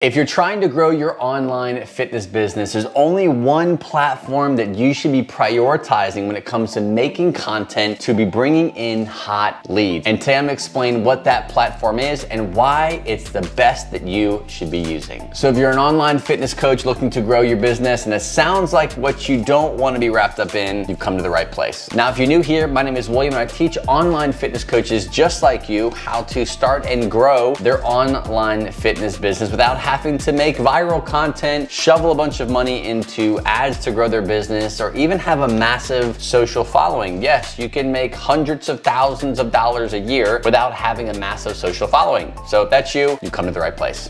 If you're trying to grow your online fitness business, there's only one platform that you should be prioritizing when it comes to making content to be bringing in hot leads. And today I'm gonna explain what that platform is and why it's the best that you should be using. So if you're an online fitness coach looking to grow your business and it sounds like what you don't want to be wrapped up in, you've come to the right place. Now, if you're new here, my name is William and I teach online fitness coaches just like you how to start and grow their online fitness business without having to make viral content, shovel a bunch of money into ads to grow their business, or even have a massive social following. Yes, you can make hundreds of thousands of dollars a year without having a massive social following. So if that's you, you've come to the right place.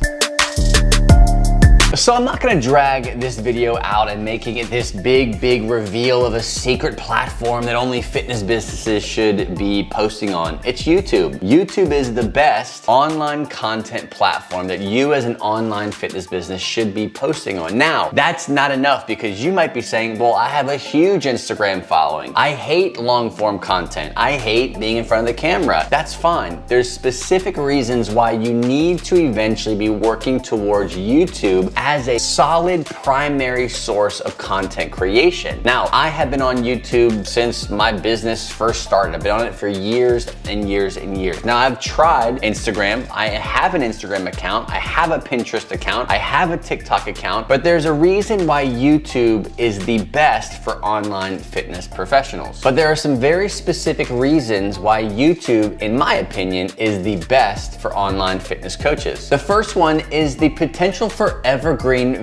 So I'm not gonna drag this video out and making it this big reveal of a secret platform that only fitness businesses should be posting on. It's YouTube. YouTube is the best online content platform that you as an online fitness business should be posting on. Now, that's not enough because you might be saying, well, I have a huge Instagram following. I hate long form content. I hate being in front of the camera. That's fine. There's specific reasons why you need to eventually be working towards YouTube as a solid primary source of content creation. Now, I have been on YouTube since my business first started. I've been on it for years and years and years. Now, I've tried Instagram. I have an Instagram account. I have a Pinterest account. I have a TikTok account, but there's a reason why YouTube is the best for online fitness professionals. But there are some very specific reasons why YouTube, in my opinion, is the best for online fitness coaches. The first one is the potential for evergreen,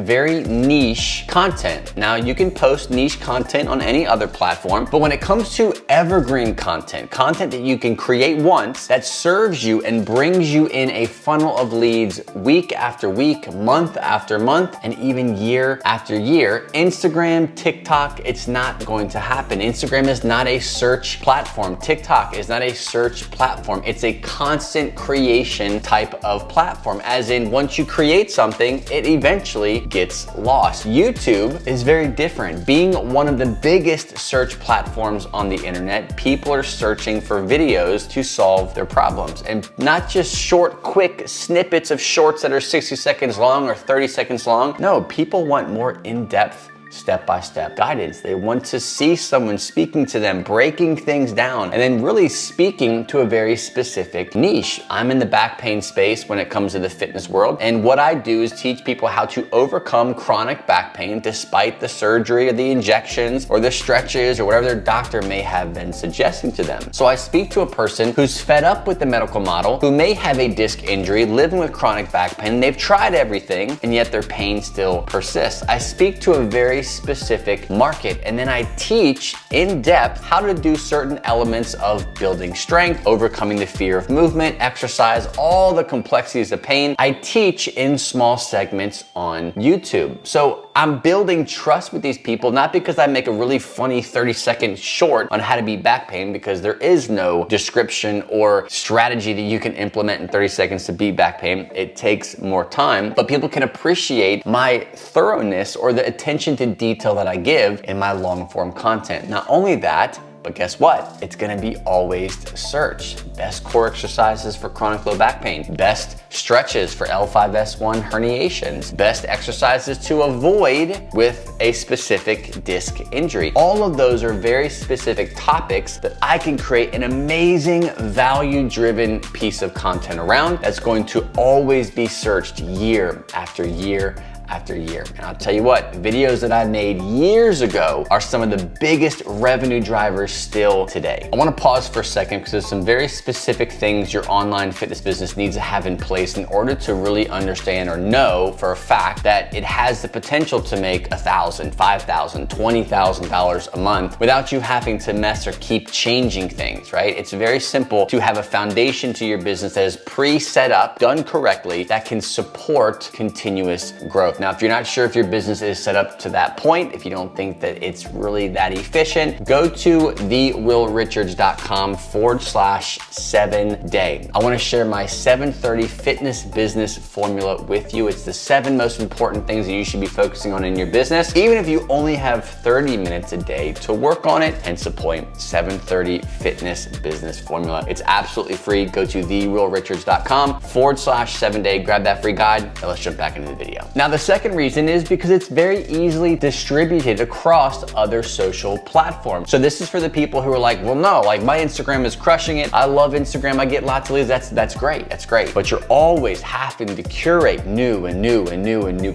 very niche content. Now, you can post niche content on any other platform, but when it comes to evergreen content that you can create once that serves you and brings you in a funnel of leads week after week, month after month, and even year after year, Instagram, TikTok, it's not going to happen. Instagram is not a search platform. TikTok is not a search platform. It's a constant creation type of platform, as in once you create something, it eventually gets lost. YouTube is very different. Being one of the biggest search platforms on the internet, people are searching for videos to solve their problems, and not just short, quick snippets of shorts that are 60 seconds long or 30 seconds long. No, people want more in-depth, step-by-step guidance. They want to see someone speaking to them, breaking things down, and then really speaking to a very specific niche. I'm in the back pain space when it comes to the fitness world, and what I do is teach people how to overcome chronic back pain despite the surgery or the injections or the stretches or whatever their doctor may have been suggesting to them. So I speak to a person who's fed up with the medical model, who may have a disc injury, living with chronic back pain, they've tried everything, and yet their pain still persists. I speak to a very specific market, and then I teach in depth how to do certain elements of building strength, overcoming the fear of movement, exercise, all the complexities of pain. I teach in small segments on YouTube. So I'm building trust with these people, not because I make a really funny 30-second short on how to beat back pain, because there is no description or strategy that you can implement in 30 seconds to beat back pain. It takes more time, but people can appreciate my thoroughness or the attention to detail that I give in my long form content. Not only that, but guess what? It's gonna be always searched. Best core exercises for chronic low back pain, best stretches for L5-S1 herniations, best exercises to avoid with a specific disc injury. All of those are very specific topics that I can create an amazing value-driven piece of content around that's going to always be searched year after year after year. And I'll tell you what, videos that I made years ago are some of the biggest revenue drivers still today. I wanna pause for a second because there's some very specific things your online fitness business needs to have in place in order to really understand or know for a fact that it has the potential to make $1,000, $5,000, $20,000 a month without you having to mess or keep changing things, right? It's very simple to have a foundation to your business that is pre-set up, done correctly, that can support continuous growth. growth. Now, if you're not sure if your business is set up to that point, if you don't think that it's really that efficient, go to thewillrichards.com/7day. I wanna share my 730 fitness business formula with you. It's the 7 most important things that you should be focusing on in your business, even if you only have 30 minutes a day to work on it. Hence the point, 730 fitness business formula. It's absolutely free. Go to thewillrichards.com/7day, grab that free guide, and let's jump back into the video. Now, the second reason is because it's very easily distributed across other social platforms. So this is for the people who are like, well, no, like my Instagram is crushing it. I love Instagram. I get lots of leads. That's great. That's great. But you're always having to curate new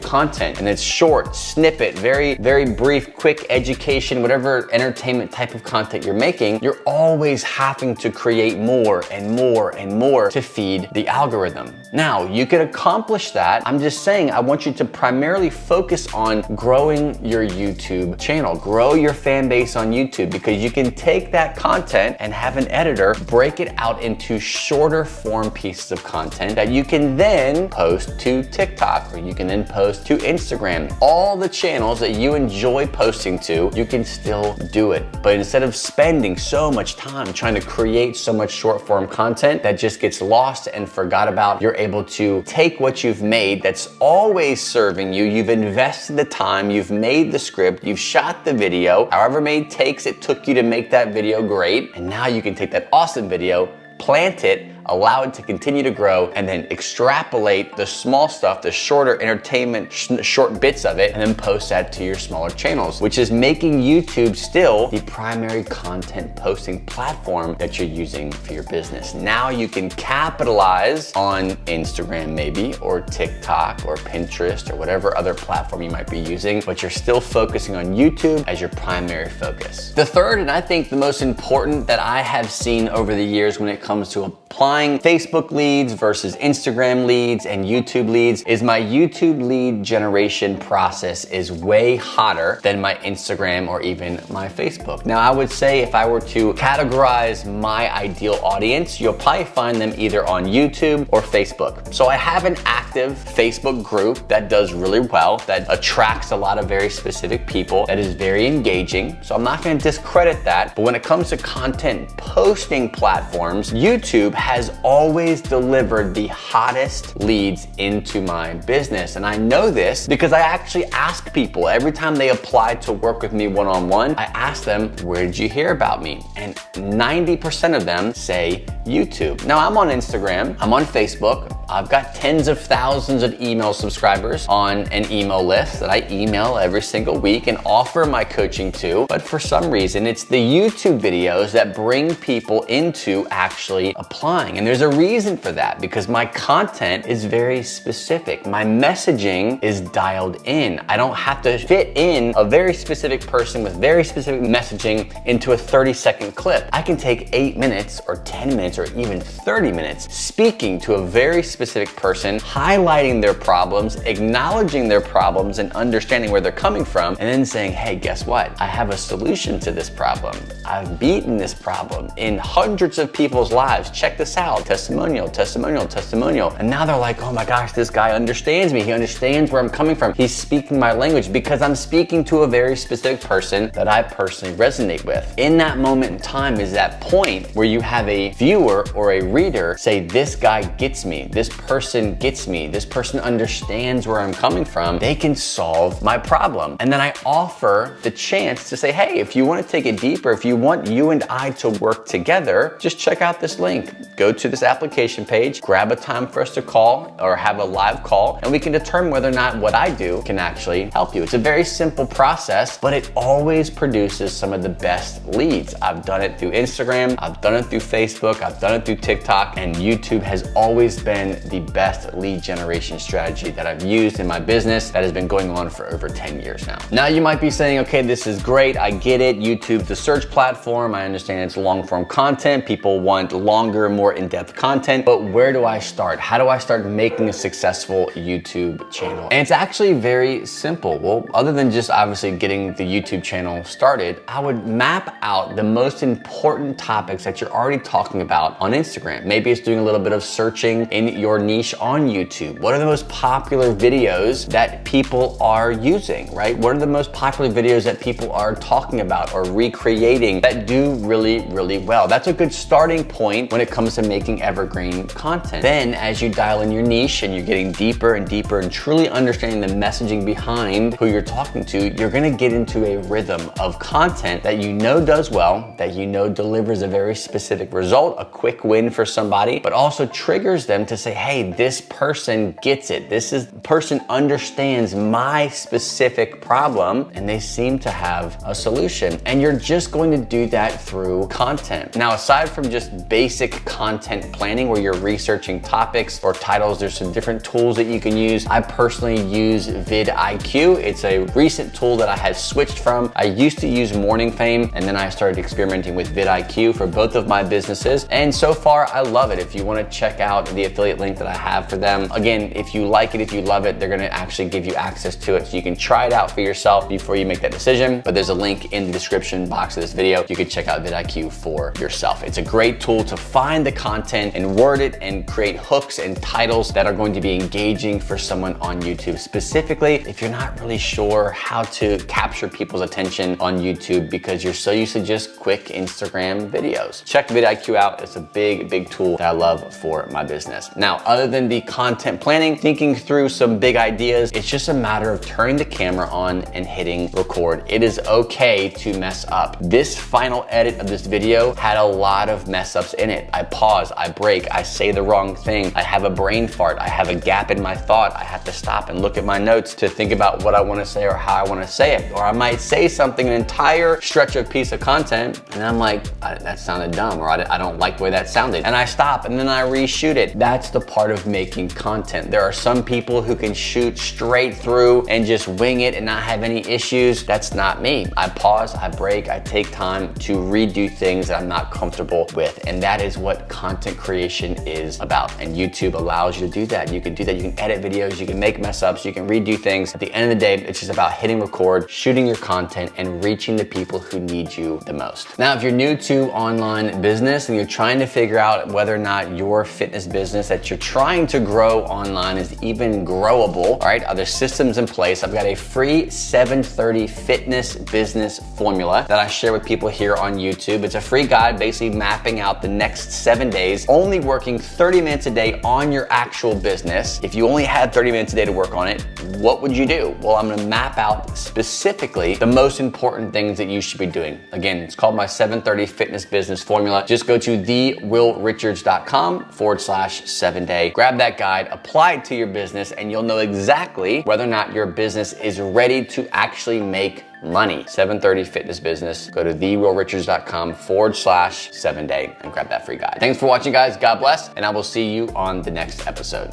content. And it's short, snippet, very, very brief, quick education, whatever entertainment type of content you're making. You're always having to create more and more and more to feed the algorithm. Now, you can accomplish that. I'm just saying, I want you to primarily focus on growing your YouTube channel, grow your fan base on YouTube, because you can take that content and have an editor break it out into shorter form pieces of content that you can then post to TikTok, or you can then post to Instagram. All the channels that you enjoy posting to, you can still do it. But instead of spending so much time trying to create so much short form content that just gets lost and forgot about, you're able to take what you've made that's always serving you. You've invested the time, you've made the script, you've shot the video, however many takes it took you to make that video great, and now you can take that awesome video, plant it, allow it to continue to grow, and then extrapolate the small stuff, the shorter entertainment, short bits of it, and then post that to your smaller channels, which is making YouTube still the primary content posting platform that you're using for your business. Now you can capitalize on Instagram maybe, or TikTok, or Pinterest, or whatever other platform you might be using, but you're still focusing on YouTube as your primary focus. The third, and I think the most important that I have seen over the years when it comes to applying Facebook leads versus Instagram leads and YouTube leads, is my YouTube lead generation process is way hotter than my Instagram or even my Facebook. Now, I would say if I were to categorize my ideal audience, you'll probably find them either on YouTube or Facebook. So I have an active Facebook group that does really well, that attracts a lot of very specific people, that is very engaging. So I'm not gonna discredit that. But when it comes to content posting platforms, YouTube has always delivered the hottest leads into my business. And I know this because I actually ask people every time they apply to work with me one-on-one, I ask them, where did you hear about me? And 90% of them say YouTube. Now, I'm on Instagram, I'm on Facebook, I've got tens of thousands of email subscribers on an email list that I email every single week and offer my coaching to. But for some reason, it's the YouTube videos that bring people into actually applying. And there's a reason for that, because my content is very specific. My messaging is dialed in. I don't have to fit in a very specific person with very specific messaging into a 30-second clip. I can take 8 minutes or 10 minutes or even 30 minutes speaking to a very specific person, highlighting their problems, acknowledging their problems and understanding where they're coming from, and then saying, hey, guess what? I have a solution to this problem. I've beaten this problem in hundreds of people's lives. Check this out. Testimonial, testimonial, testimonial. And now they're like, oh my gosh, this guy understands me. He understands where I'm coming from. He's speaking my language, because I'm speaking to a very specific person that I personally resonate with. In that moment in time is that point where you have a viewer or a reader say, this guy gets me. This person gets me. This person understands where I'm coming from. They can solve my problem. And then I offer the chance to say, hey, if you want to take it deeper, if you want you and I to work together, just check out this link. Go to this application page, grab a time for us to call or have a live call, and we can determine whether or not what I do can actually help you. It's a very simple process, but it always produces some of the best leads. I've done it through Instagram, I've done it through Facebook, I've done it through TikTok, and YouTube has always been the best lead generation strategy that I've used in my business that has been going on for over 10 years now. Now you might be saying, okay, this is great, I get it. YouTube's the search platform. I understand it's long form content. People want longer, more in-depth content, but where do I start? How do I start making a successful YouTube channel? And it's actually very simple. Well, other than just obviously getting the YouTube channel started, I would map out the most important topics that you're already talking about on Instagram. Maybe it's doing a little bit of searching in your niche on YouTube. What are the most popular videos that people are using, right? What are the most popular videos that people are talking about or recreating that do really, really well? That's a good starting point when it comes to making evergreen content. Then as you dial in your niche and you're getting deeper and deeper and truly understanding the messaging behind who you're talking to, you're gonna get into a rhythm of content that you know does well, that you know delivers a very specific result, a quick win for somebody, but also triggers them to say, hey, this person gets it. This person understands my specific problem and they seem to have a solution. And you're just going to do that through content. Now, aside from just basic content planning where you're researching topics or titles, there's some different tools that you can use. I personally use vidIQ. It's a recent tool that I have switched from. I used to use Morning Fame, and then I started experimenting with vidIQ for both of my businesses. And so far, I love it. If you wanna check out the affiliate link that I have for them, again, if you like it, if you love it, they're gonna actually give you access to it so you can try it out for yourself before you make that decision. But there's a link in the description box of this video. You can check out vidIQ for yourself. It's a great tool to find the content and word it and create hooks and titles that are going to be engaging for someone on YouTube. Specifically, if you're not really sure how to capture people's attention on YouTube because you're so used to just quick Instagram videos. Check vidIQ out. It's a big, big tool that I love for my business. Now, other than the content planning, thinking through some big ideas, it's just a matter of turning the camera on and hitting record. It is okay to mess up. This final edit of this video had a lot of mess ups in it. I pause, I break, I say the wrong thing, I have a brain fart, I have a gap in my thought, I have to stop and look at my notes to think about what I wanna say or how I wanna say it. Or I might say something, an entire stretch of piece of content, and I'm like, that sounded dumb, or I don't like the way that sounded. And I stop and then I reshoot it. That's the part of making content. There are some people who can shoot straight through and just wing it and not have any issues. That's not me. I pause, I break, I take time to redo things that I'm not comfortable with. And that is what content creation is about. And YouTube allows you to do that. You can do that. You can edit videos, you can make mess ups, you can redo things. At the end of the day, it's just about hitting record, shooting your content, and reaching the people who need you the most. Now, if you're new to online business and you're trying to figure out whether or not your fitness business that you're trying to grow online is even growable, all right, are there systems in place? I've got a free 730 fitness business formula that I share with people here on YouTube. It's a free guide basically mapping out the next 7 days, only working 30 minutes a day on your actual business. If you only had 30 minutes a day to work on it, what would you do? Well, I'm gonna map out specifically the most important things that you should be doing. Again, it's called my 730 fitness business formula. Just go to thewillrichards.com/7day, grab that guide, apply it to your business, and you'll know exactly whether or not your business is ready to actually make money. 730 fitness business. Go to thewillrichards.com/7day and grab that free guide. Thanks for watching, guys. God bless, and I will see you on the next episode.